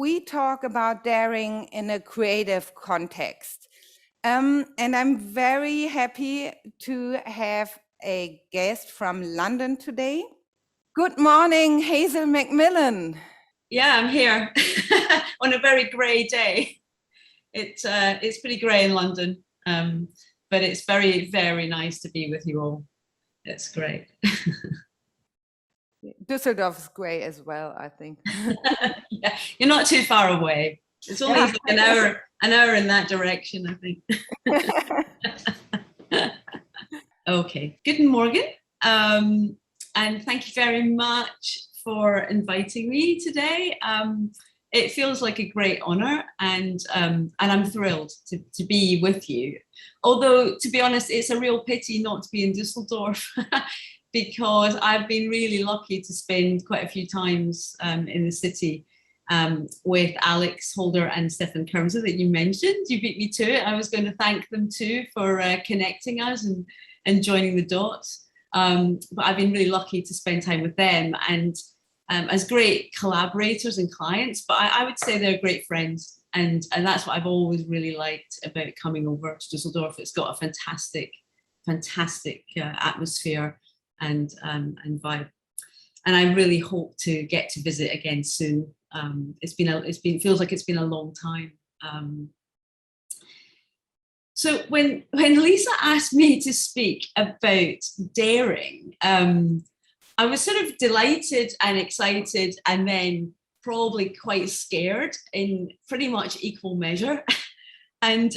we talk about daring in a creative context. And I'm very happy to have a guest from London today. Good morning, Hazel Macmillan. Yeah, I'm here on a very grey day. It's pretty grey in London, but it's very, very nice to be with you all. It's great. Düsseldorf is grey as well, I think. Yeah, you're not too far away. It's only like an hour in that direction, I think. Okay, good morning, and thank you very much for inviting me today. It feels like a great honor, and I'm thrilled to be with you. Although, to be honest, it's a real pity not to be in Düsseldorf because I've been really lucky to spend quite a few times in the city with Alex Holder and Stefan Kermser that you mentioned. You beat me to it. I was going to thank them too for connecting us and joining the dots. But I've been really lucky to spend time with them and as great collaborators and clients, but I would say they're great friends. And that's what I've always really liked about coming over to Düsseldorf. It's got a fantastic atmosphere and vibe. And I really hope to get to visit again soon. It feels like it's been a long time. So when Lisa asked me to speak about daring, I was sort of delighted and excited, and then probably quite scared in pretty much equal measure. And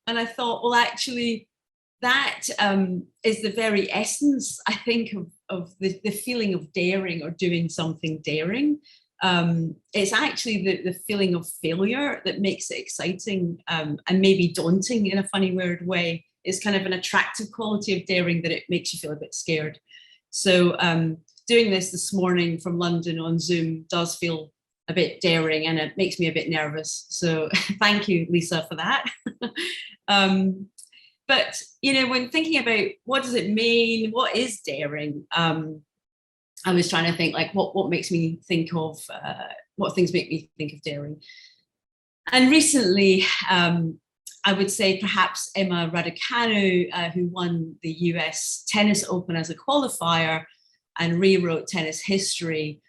I thought, well, actually, that is the very essence, I think, of the feeling of daring or doing something daring. It's actually the feeling of failure that makes it exciting and maybe daunting in a funny, weird way. It's kind of an attractive quality of daring that it makes you feel a bit scared. So doing this morning from London on Zoom does feel a bit daring, and it makes me a bit nervous. So thank you, Lisa, for that. But, you know, when thinking about what does it mean, what is daring, I was trying to think like what makes me think of, what things make me think of daring. And recently, I would say perhaps Emma Raducanu, who won the US Tennis Open as a qualifier and rewrote tennis history,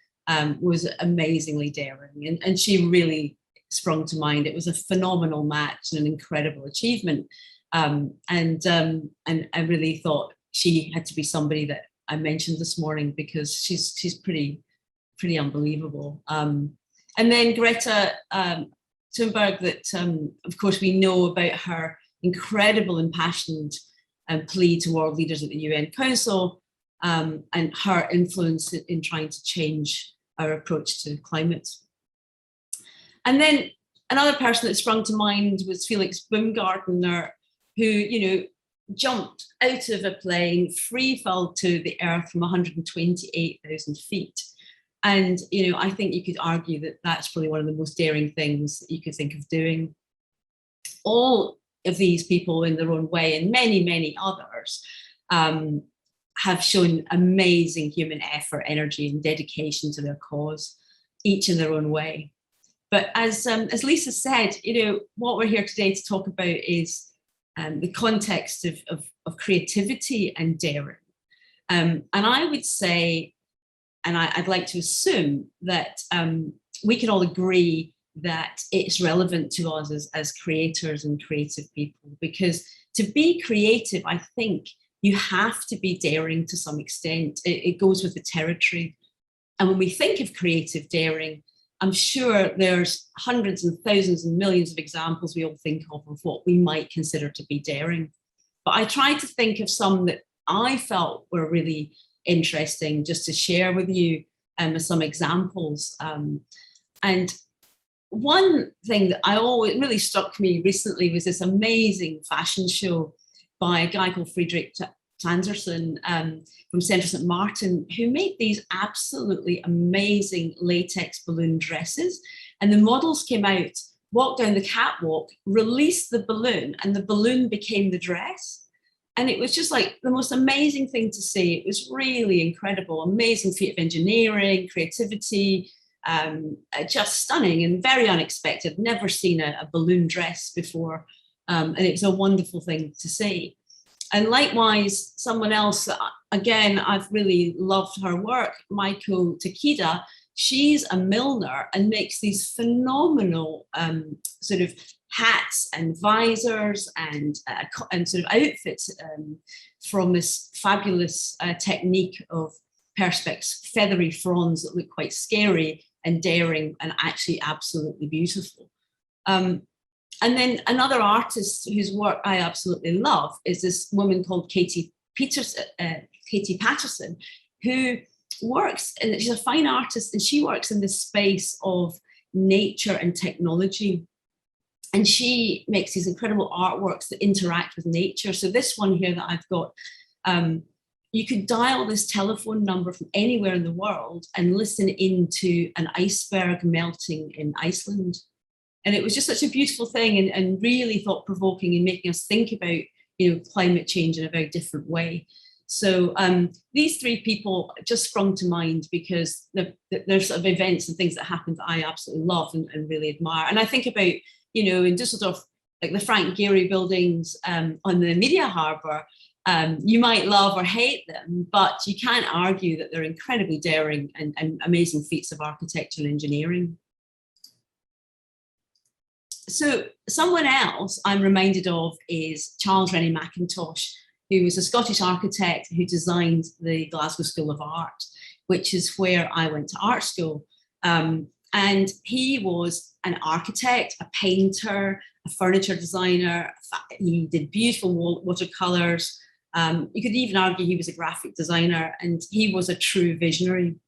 was amazingly daring. And she really sprung to mind. It was a phenomenal match and an incredible achievement. And I really thought she had to be somebody that I mentioned this morning because she's pretty unbelievable. And then Greta Thunberg, that of course we know about her incredible impassioned plea to world leaders at the UN Council and her influence in trying to change our approach to climate. And then another person that sprung to mind was Felix Baumgartner, who, you know, jumped out of a plane, free fell to the earth from 128,000 feet. And, you know, I think you could argue that that's probably one of the most daring things that you could think of doing. All of these people in their own way, and many, many others, have shown amazing human effort, energy, and dedication to their cause, each in their own way. But as Lisa said, you know, what we're here today to talk about is the context of creativity and daring. And I would say, and I'd like to assume that we can all agree that it's relevant to us as creators and creative people, because to be creative, I think you have to be daring to some extent. It goes with the territory. And when we think of creative daring, I'm sure there's hundreds and thousands and millions of examples we all think of what we might consider to be daring. But I tried to think of some that I felt were really interesting just to share with you as some examples. And one thing that really struck me recently was this amazing fashion show by a guy called Friedrich Tanserson from Centre St. Martin, who made these absolutely amazing latex balloon dresses. And the models came out, walked down the catwalk, released the balloon, and the balloon became the dress. And it was just like the most amazing thing to see. It was really incredible, amazing feat of engineering, creativity, just stunning and very unexpected. Never seen a balloon dress before, and it was a wonderful thing to see. And likewise, someone else, again, I've really loved her work, Maiko Takeda. She's a milliner and makes these phenomenal sort of hats and visors and sort of outfits from this fabulous technique of perspex, feathery fronds that look quite scary and daring and actually absolutely beautiful. And then another artist whose work I absolutely love is this woman called Katie Patterson, who works, and she's a fine artist, and she works in the space of nature and technology. And she makes these incredible artworks that interact with nature. So this one here that I've got, you could dial this telephone number from anywhere in the world and listen into an iceberg melting in Iceland. And it was just such a beautiful thing and really thought-provoking and making us think about, climate change in a very different way. So these three people just sprung to mind because there's sort of events and things that happen that I absolutely love and really admire. And I think about, in Düsseldorf, like the Frank Gehry buildings on the Media Harbour, you might love or hate them, but you can't argue that they're incredibly daring and amazing feats of architecture and engineering. So someone else I'm reminded of is Charles Rennie Mackintosh, who was a Scottish architect who designed the Glasgow School of Art, which is where I went to art school. And he was an architect, a painter, a furniture designer. He did beautiful watercolors. You could even argue he was a graphic designer, and he was a true visionary.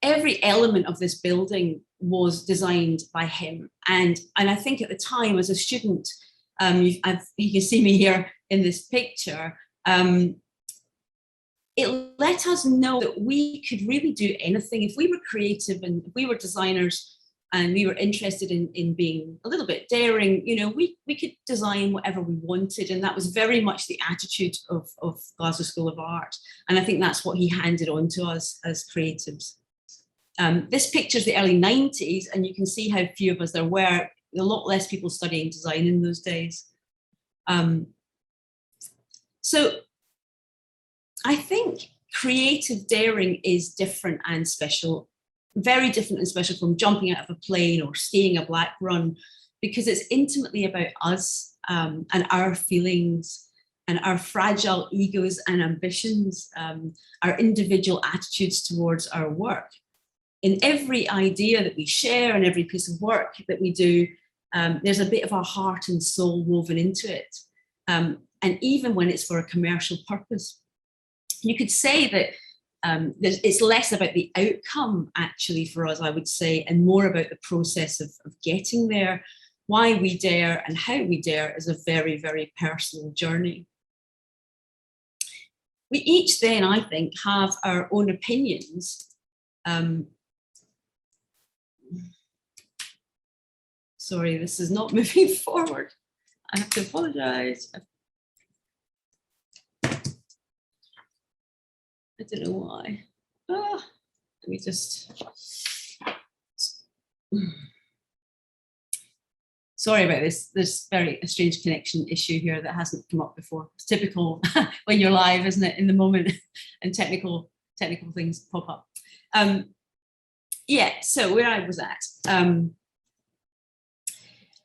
Every element of this building was designed by him. And I think at the time as a student, you can see me here in this picture, it let us know that we could really do anything. If we were creative and if we were designers and we were interested in being a little bit daring, we could design whatever we wanted. And that was very much the attitude of Glasgow School of Art. And I think that's what he handed on to us as creatives. This picture is the early 90s, and you can see how few of us there were. A lot less people studying design in those days. So I think creative daring is different and special, very different and special from jumping out of a plane or skiing a black run, because it's intimately about us and our feelings and our fragile egos and ambitions, our individual attitudes towards our work. In every idea that we share and every piece of work that we do, there's a bit of our heart and soul woven into it. And even when it's for a commercial purpose, you could say that it's less about the outcome actually for us, I would say, and more about the process of getting there. Why we dare and how we dare is a very, very personal journey. We each then, I think, have our own opinions. Sorry, this is not moving forward. I have to apologize. I don't know why. Let me just. Sorry about this. There's a strange connection issue here that hasn't come up before. It's typical when you're live, isn't it, in the moment, and technical things pop up. Yeah, so where I was at.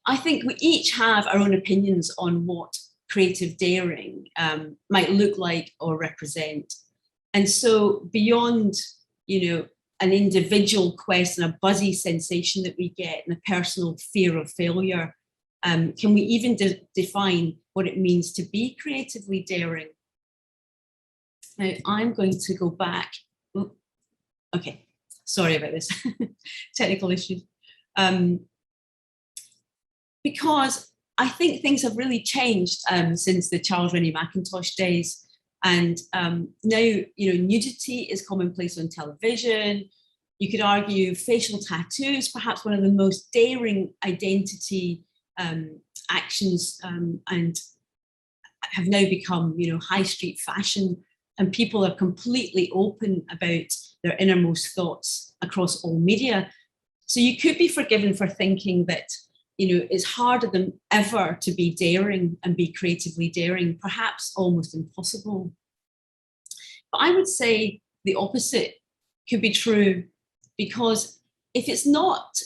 I think we each have our own opinions on what creative daring might look like or represent. And so beyond, an individual quest and a buzzy sensation that we get and a personal fear of failure, can we even define what it means to be creatively daring? Now, I'm going to go back. Okay, sorry about this, technical issues. Because I think things have really changed since the Charles Rennie Mackintosh days. And now, nudity is commonplace on television. You could argue facial tattoos, perhaps one of the most daring identity actions, and have now become, high street fashion. And people are completely open about their innermost thoughts across all media. So you could be forgiven for thinking that, it's harder than ever to be daring and be creatively daring, perhaps almost impossible. But I would say the opposite could be true, because if it's not,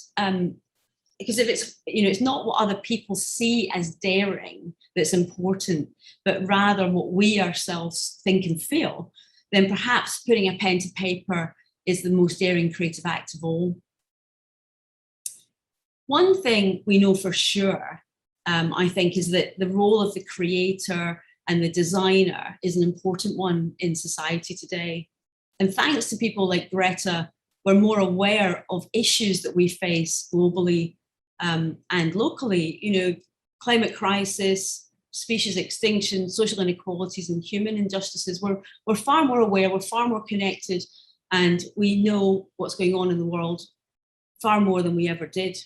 it's not what other people see as daring that's important, but rather what we ourselves think and feel, then perhaps putting a pen to paper is the most daring creative act of all. One thing we know for sure, I think, is that the role of the creator and the designer is an important one in society today. And thanks to people like Greta, we're more aware of issues that we face globally and locally, climate crisis, species extinction, social inequalities, and human injustices. We're far more aware, we're far more connected, and we know what's going on in the world far more than we ever did.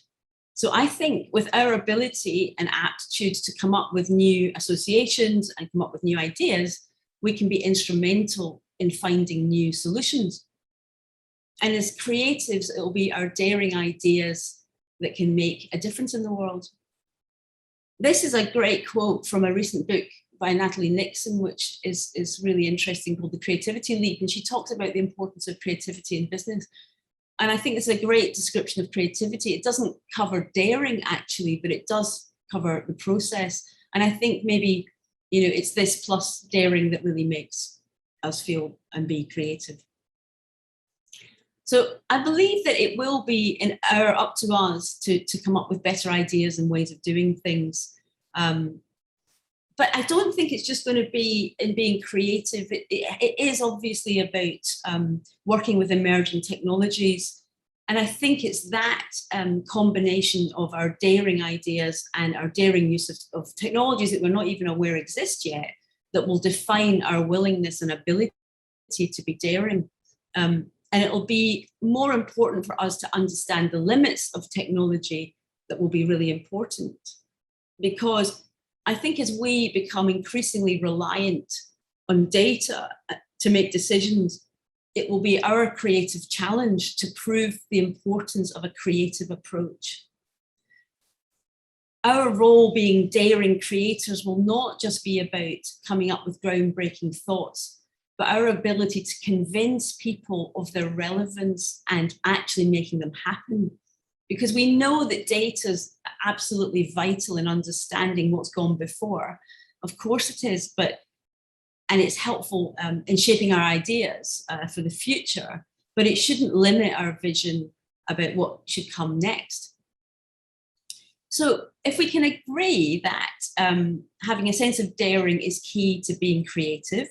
So I think with our ability and aptitude to come up with new associations and come up with new ideas, we can be instrumental in finding new solutions. And as creatives, it will be our daring ideas that can make a difference in the world. This is a great quote from a recent book by Natalie Nixon, which is really interesting, called The Creativity Leap. And she talks about the importance of creativity in business. And I think it's a great description of creativity. It doesn't cover daring, actually, but it does cover the process. And I think maybe, it's this plus daring that really makes us feel and be creative. So I believe that it will be up to us to come up with better ideas and ways of doing things. But I don't think it's just going to be in being creative. It is obviously about working with emerging technologies. And I think it's that combination of our daring ideas and our daring use of technologies that we're not even aware exist yet that will define our willingness and ability to be daring. And it'll be more important for us to understand the limits of technology that will be really important. Because I think as we become increasingly reliant on data to make decisions, it will be our creative challenge to prove the importance of a creative approach. Our role being daring creators will not just be about coming up with groundbreaking thoughts, but our ability to convince people of their relevance and actually making them happen. Because we know that data is absolutely vital in understanding what's gone before. Of course it is, and it's helpful in shaping our ideas for the future, but it shouldn't limit our vision about what should come next. So if we can agree that having a sense of daring is key to being creative,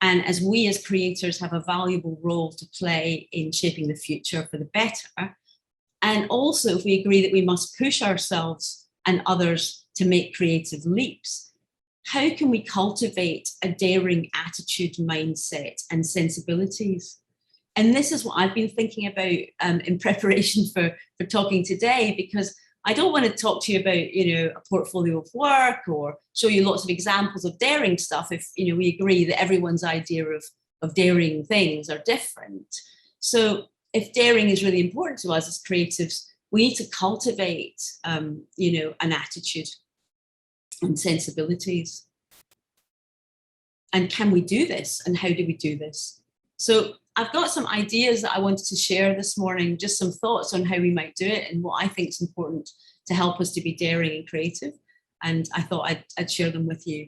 and as we as creators have a valuable role to play in shaping the future for the better, and also if we agree that we must push ourselves and others to make creative leaps, how can we cultivate a daring attitude, mindset, and sensibilities? And this is what I've been thinking about in preparation for talking today, because I don't want to talk to you about, a portfolio of work or show you lots of examples of daring stuff if, we agree that everyone's idea of daring things are different. So if daring is really important to us as creatives, we need to cultivate, an attitude and sensibilities. And can we do this? And how do we do this? So I've got some ideas that I wanted to share this morning, just some thoughts on how we might do it and what I think is important to help us to be daring and creative. And I thought I'd share them with you.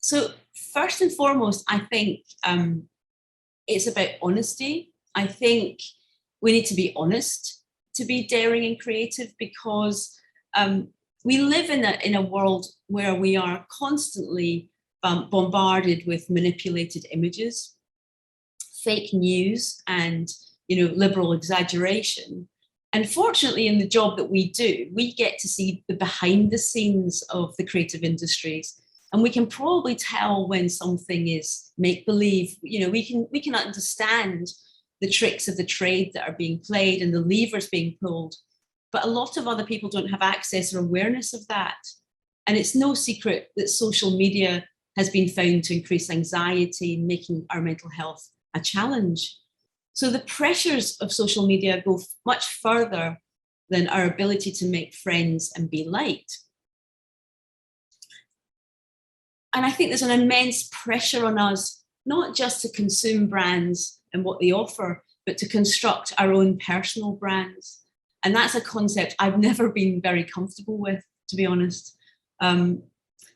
So first and foremost, I think it's about honesty. I think we need to be honest to be daring and creative, because we live in a world where we are constantly bombarded with manipulated images, fake news, and liberal exaggeration. And fortunately, in the job that we do, we get to see the behind the scenes of the creative industries, and we can probably tell when something is make believe. We can understand the tricks of the trade that are being played and the levers being pulled. But a lot of other people don't have access or awareness of that. And it's no secret that social media has been found to increase anxiety, making our mental health a challenge. So the pressures of social media go much further than our ability to make friends and be liked. And I think there's an immense pressure on us, not just to consume brands and what they offer, but to construct our own personal brands. And that's a concept I've never been very comfortable with, to be honest. The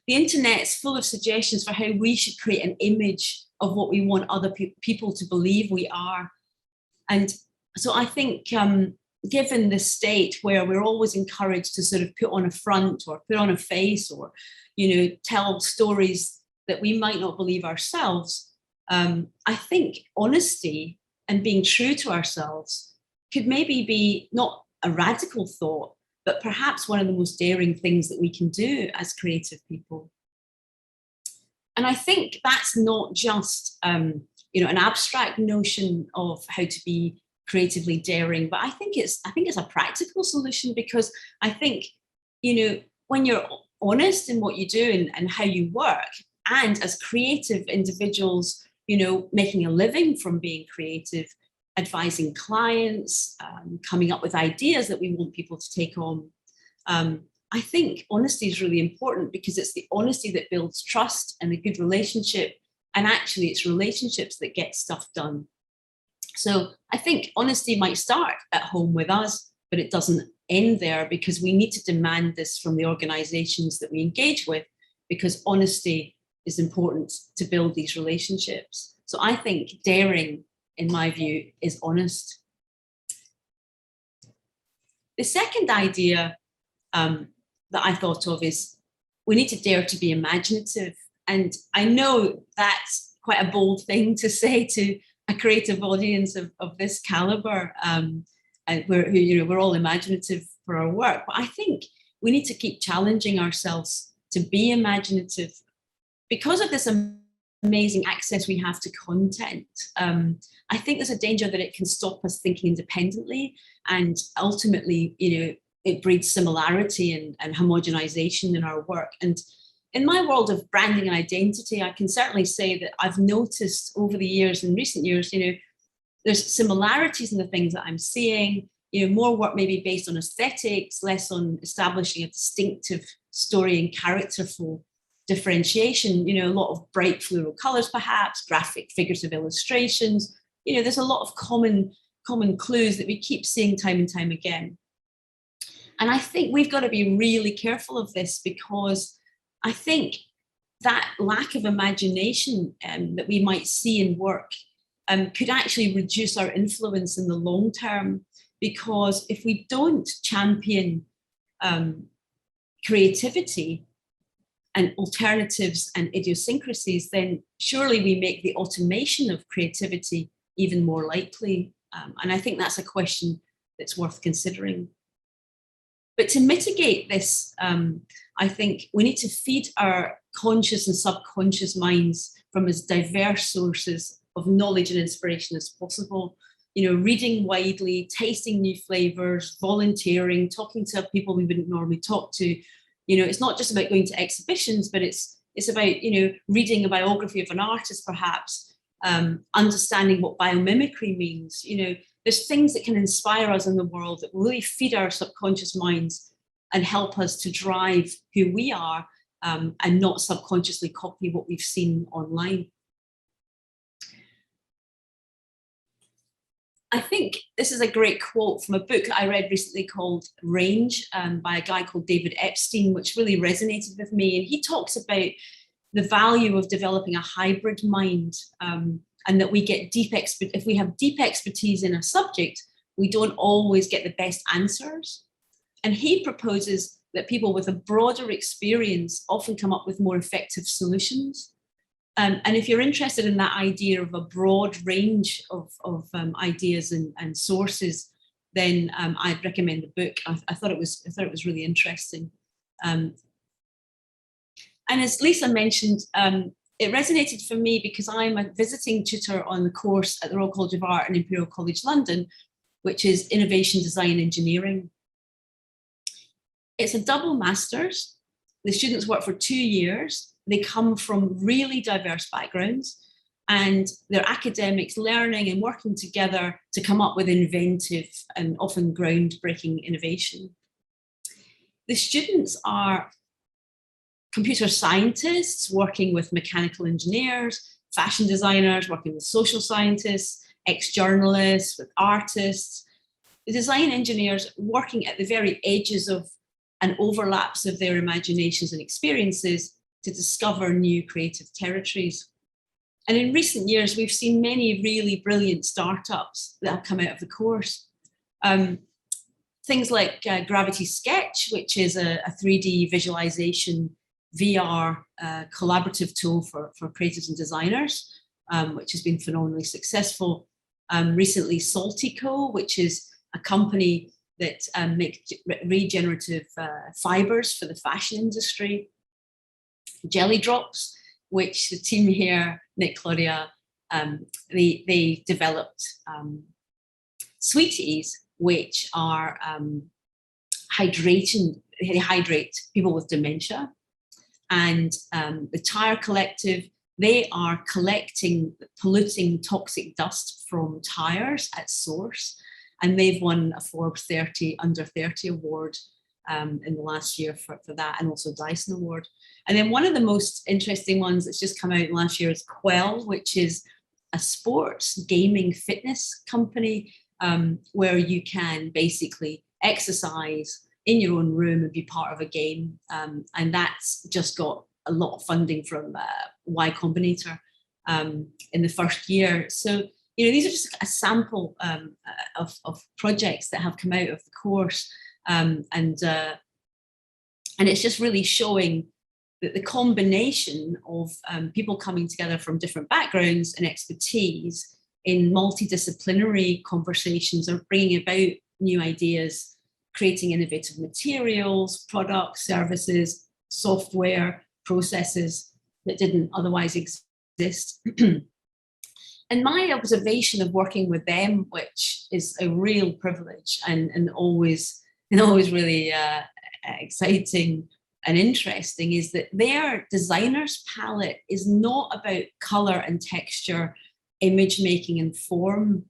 internet's full of suggestions for how we should create an image of what we want other people to believe we are. And so I think given the state where we're always encouraged to sort of put on a front or put on a face or, tell stories that we might not believe ourselves, I think honesty and being true to ourselves could maybe be not a radical thought, but perhaps one of the most daring things that we can do as creative people. And I think that's not just, an abstract notion of how to be creatively daring, but I think it's a practical solution, because I think, when you're honest in what you do and how you work, and as creative individuals, making a living from being creative, advising clients, coming up with ideas that we want people to take on. I think honesty is really important, because it's the honesty that builds trust and a good relationship. And actually it's relationships that get stuff done. So I think honesty might start at home with us, but it doesn't end there, because we need to demand this from the organizations that we engage with, because honesty is important to build these relationships. So I think daring, in my view, is honest. The second idea that I thought of is we need to dare to be imaginative. And I know that's quite a bold thing to say to a creative audience of this caliber, and we're all imaginative for our work. But I think we need to keep challenging ourselves to be imaginative because of this amazing access we have to content. I think there's a danger that it can stop us thinking independently, and ultimately, it breeds similarity and homogenization in our work. And in my world of branding and identity, I can certainly say that I've noticed over the years, in recent years, there's similarities in the things that I'm seeing. More work maybe based on aesthetics, less on establishing a distinctive story and characterful differentiation. A lot of bright fluoral colors, perhaps graphic, figurative illustrations. There's a lot of common clues that we keep seeing time and time again. And I think we've got to be really careful of this, because I think that lack of imagination that we might see in work could actually reduce our influence in the long term. Because if we don't champion creativity and alternatives and idiosyncrasies, then surely we make the automation of creativity even more likely. And I think that's a question that's worth considering. But to mitigate this, I think we need to feed our conscious and subconscious minds from as diverse sources of knowledge and inspiration as possible. Reading widely, tasting new flavors, volunteering, talking to people we wouldn't normally talk to. It's not just about going to exhibitions, but it's about, reading a biography of an artist, perhaps, understanding what biomimicry means. There's things that can inspire us in the world that really feed our subconscious minds and help us to drive who we are, and not subconsciously copy what we've seen online. I think this is a great quote from a book that I read recently called Range, by a guy called David Epstein, which really resonated with me. And he talks about the value of developing a hybrid mind, and that we get if we have deep expertise in a subject, we don't always get the best answers. And he proposes that people with a broader experience often come up with more effective solutions. And if you're interested in that idea of a broad range of ideas and sources, then I'd recommend the book. I thought it was really interesting. And as Lisa mentioned, it resonated for me because I'm a visiting tutor on the course at the Royal College of Art and Imperial College London, which is Innovation Design Engineering. It's a double master's. The students work for 2 years. They come from really diverse backgrounds. and their academics learning and working together to come up with inventive and often groundbreaking innovation. The students are computer scientists working with mechanical engineers, fashion designers working with social scientists, ex-journalists, with artists, the design engineers working at the very edges of and overlaps of their imaginations and experiences to discover new creative territories. And in recent years, we've seen many really brilliant startups that have come out of the course. Things like Gravity Sketch, which is a 3D visualization VR collaborative tool for creatives and designers, which has been phenomenally successful. Recently, Saltico, which is a company that makes regenerative fibers for the fashion industry. Jelly Drops, which the team here, Nick, Claudia, they developed sweeties, which are hydration. They hydrate people with dementia. And the Tire Collective, they are collecting polluting toxic dust from tires at source. And they've won a Forbes 30 Under 30 award in the last year for that, and also Dyson Award. And then one of the most interesting ones that's just come out last year is Quell, which is a sports gaming fitness company where you can basically exercise in your own room and be part of a game. And that's just got a lot of funding from Y Combinator in the first year. So, these are just a sample of projects that have come out of the course. And it's just really showing that the combination of people coming together from different backgrounds and expertise in multidisciplinary conversations are bringing about new ideas, creating innovative materials, products, services, software, processes that didn't otherwise exist. And my observation of working with them, which is a real privilege and always really exciting and interesting, is that their designers' palette is not about color and texture, image making and form.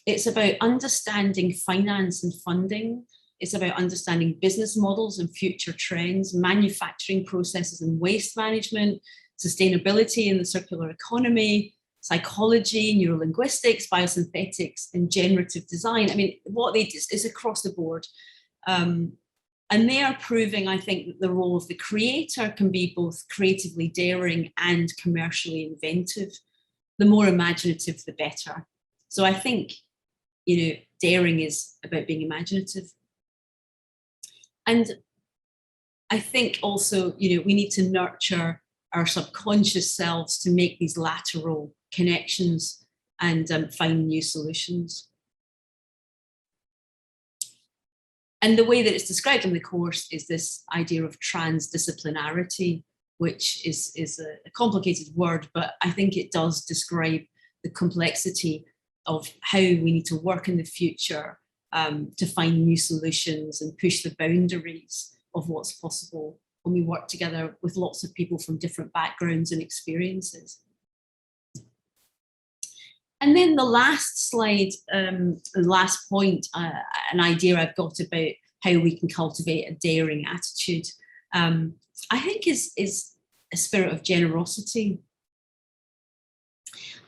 It's about understanding finance and funding. It's about understanding business models and future trends, manufacturing processes and waste management, sustainability and the circular economy, psychology, neurolinguistics, biosynthetics, and generative design. I mean, what they do is across the board. And they are proving, I think, that the role of the creator can be both creatively daring and commercially inventive. The more imaginative, the better. So I think, daring is about being imaginative. And I think also, we need to nurture our subconscious selves to make these lateral connections and find new solutions. And the way that it's described in the course is this idea of trans-disciplinarity, which is a complicated word, but I think it does describe the complexity of how we need to work in the future to find new solutions and push the boundaries of what's possible when we work together with lots of people from different backgrounds and experiences. And then the last slide, the last point, an idea I've got about how we can cultivate a daring attitude, I think is a spirit of generosity.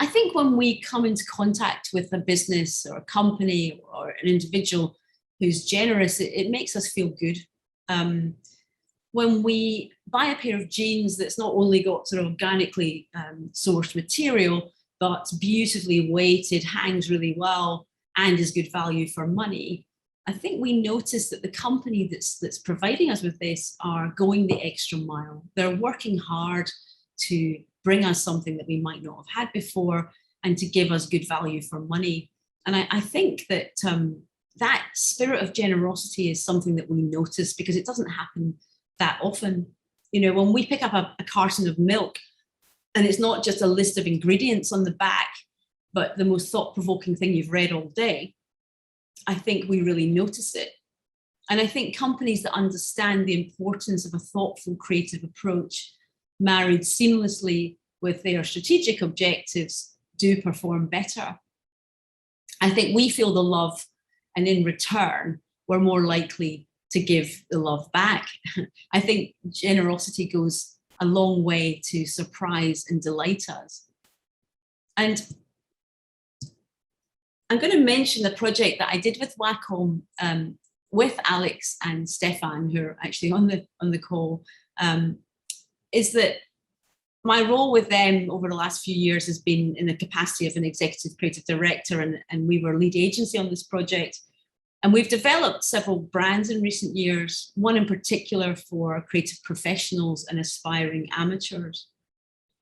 I think when we come into contact with a business or a company or an individual who's generous, it makes us feel good. When we buy a pair of jeans that's not only got sort of organically sourced material, but beautifully weighted, hangs really well, and is good value for money, I think we notice that the company that's providing us with this are going the extra mile. They're working hard to bring us something that we might not have had before and to give us good value for money. And I think that that spirit of generosity is something that we notice because it doesn't happen that often. When we pick up a carton of milk, and it's not just a list of ingredients on the back, but the most thought-provoking thing you've read all day, I think we really notice it. And I think companies that understand the importance of a thoughtful, creative approach married seamlessly with their strategic objectives do perform better. I think we feel the love, and in return, we're more likely to give the love back. I think generosity goes a long way to surprise and delight us. And I'm going to mention the project that I did with Wacom with Alex and Stefan, who are actually on the call, is that my role with them over the last few years has been in the capacity of an executive creative director, and we were lead agency on this project. And we've developed several brands in recent years, one in particular for creative professionals and aspiring amateurs.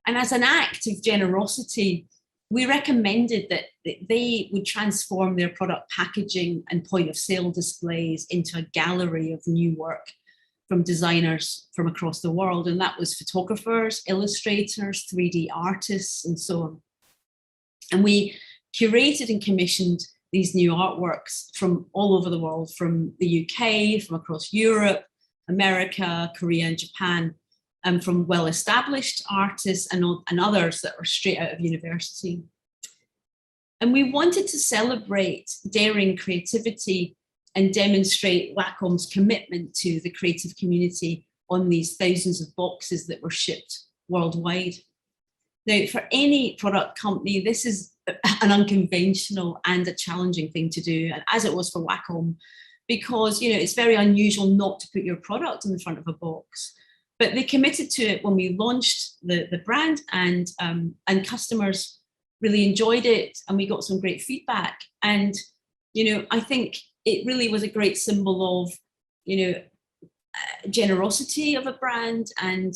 And as an act of generosity, we recommended that they would transform their product packaging and point of sale displays into a gallery of new work from designers from across the world. And that was photographers, illustrators, 3D artists, and so on. And we curated and commissioned these new artworks from all over the world, from the UK, from across Europe, America, Korea, and Japan, and from well-established artists and others that were straight out of university. And we wanted to celebrate daring creativity and demonstrate Wacom's commitment to the creative community on these thousands of boxes that were shipped worldwide. Now, for any product company, this is an unconventional and a challenging thing to do, and as it was for Wacom, because it's very unusual not to put your product in the front of a box. But they committed to it when we launched the brand, and customers really enjoyed it, and we got some great feedback. And I think it really was a great symbol of generosity of a brand, and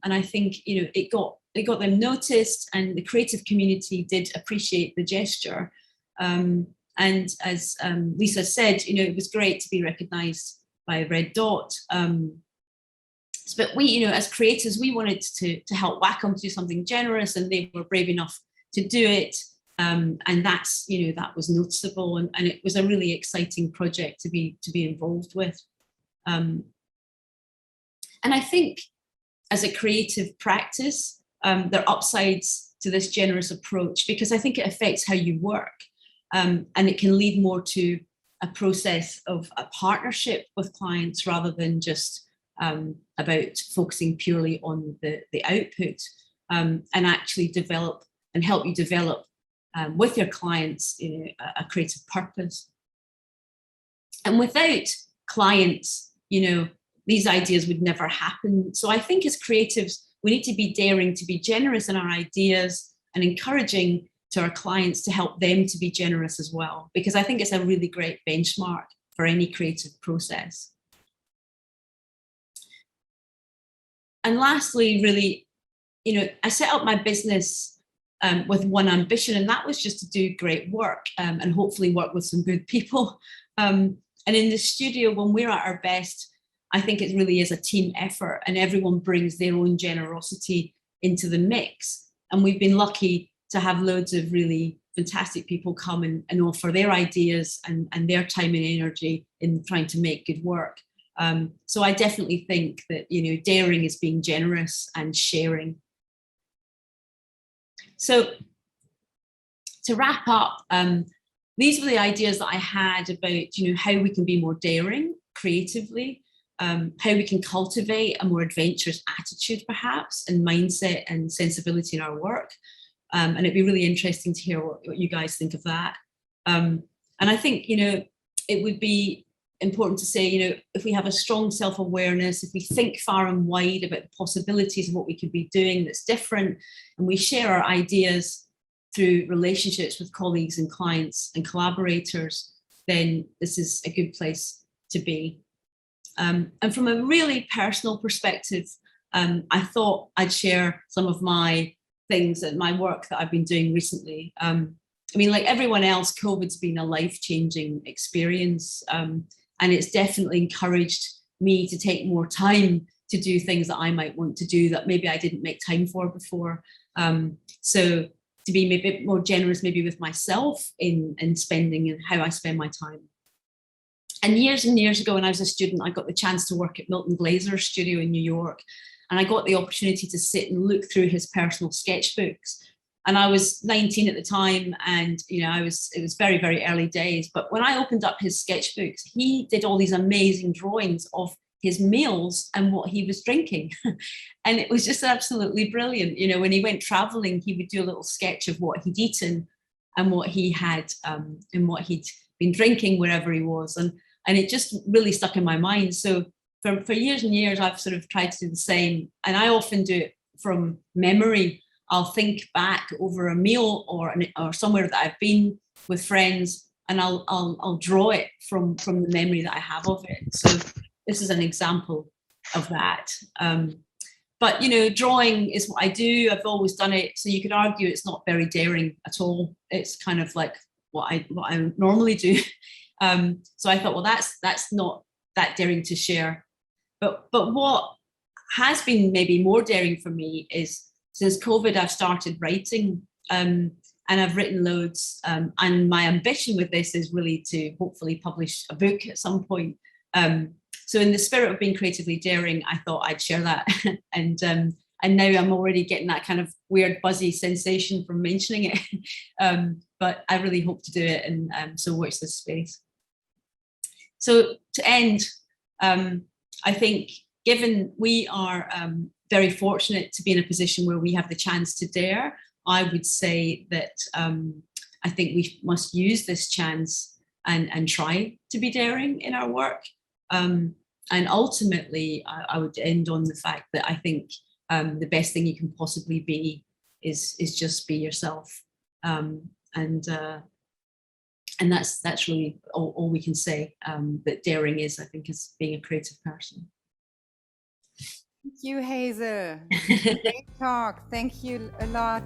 I think it got them noticed, and the creative community did appreciate the gesture. And as Lisa said, it was great to be recognised by a red dot. But we, as creators, we wanted to help Wacom to do something generous, and they were brave enough to do it. And that's, that was noticeable, and it was a really exciting project to be involved with. And I think as a creative practice, there are upsides to this generous approach, because I think it affects how you work, and it can lead more to a process of a partnership with clients rather than just about focusing purely on the output, and actually develop and help you develop with your clients a creative purpose. And without clients, these ideas would never happen. So I think as creatives, we need to be daring to be generous in our ideas and encouraging to our clients to help them to be generous as well, because I think it's a really great benchmark for any creative process. And lastly, really, I set up my business with one ambition, and that was just to do great work and hopefully work with some good people. And in the studio, when we're at our best, I think it really is a team effort, and everyone brings their own generosity into the mix. And we've been lucky to have loads of really fantastic people come and offer their ideas and their time and energy in trying to make good work. So I definitely think that, daring is being generous and sharing. So to wrap up, these were the ideas that I had about, how we can be more daring creatively, how we can cultivate a more adventurous attitude, perhaps, and mindset and sensibility in our work. And it'd be really interesting to hear what you guys think of that. And I think, it would be important to say, if we have a strong self-awareness, if we think far and wide about the possibilities of what we could be doing that's different, and we share our ideas through relationships with colleagues and clients and collaborators, then this is a good place to be. And from a really personal perspective, I thought I'd share some of my things and my work that I've been doing recently. Like everyone else, COVID's been a life-changing experience. And it's definitely encouraged me to take more time to do things that I might want to do that maybe I didn't make time for before. So to be a bit more generous maybe with myself in spending and how I spend my time. And years ago when I was a student, I got the chance to work at Milton Glazer's studio in New York. And I got the opportunity to sit and look through his personal sketchbooks. And I was 19 at the time, and it was very, very early days. But when I opened up his sketchbooks, he did all these amazing drawings of his meals and what he was drinking. And it was just absolutely brilliant. When he went traveling, he would do a little sketch of what he'd eaten and what he had and what he'd been drinking wherever he was. And it just really stuck in my mind. So for years and years, I've sort of tried to do the same. And I often do it from memory. I'll think back over a meal or somewhere that I've been with friends, and I'll draw it from the memory that I have of it. So this is an example of that. But drawing is what I do. I've always done it. So you could argue it's not very daring at all. It's kind of like what I normally do. So I thought, well, that's not that daring to share. But what has been maybe more daring for me is, since COVID, I've started writing, and I've written loads. And my ambition with this is really to hopefully publish a book at some point. So in the spirit of being creatively daring, I thought I'd share that. And now I'm already getting that kind of weird buzzy sensation from mentioning it. But I really hope to do it, and so watch this space. So to end, I think, given we are very fortunate to be in a position where we have the chance to dare, I would say that I think we must use this chance and try to be daring in our work. And ultimately, I would end on the fact that I think the best thing you can possibly be is just be yourself. And that's really all we can say that daring is, I think, is being a creative person. Thank you, Hazel. Great talk. Thank you a lot.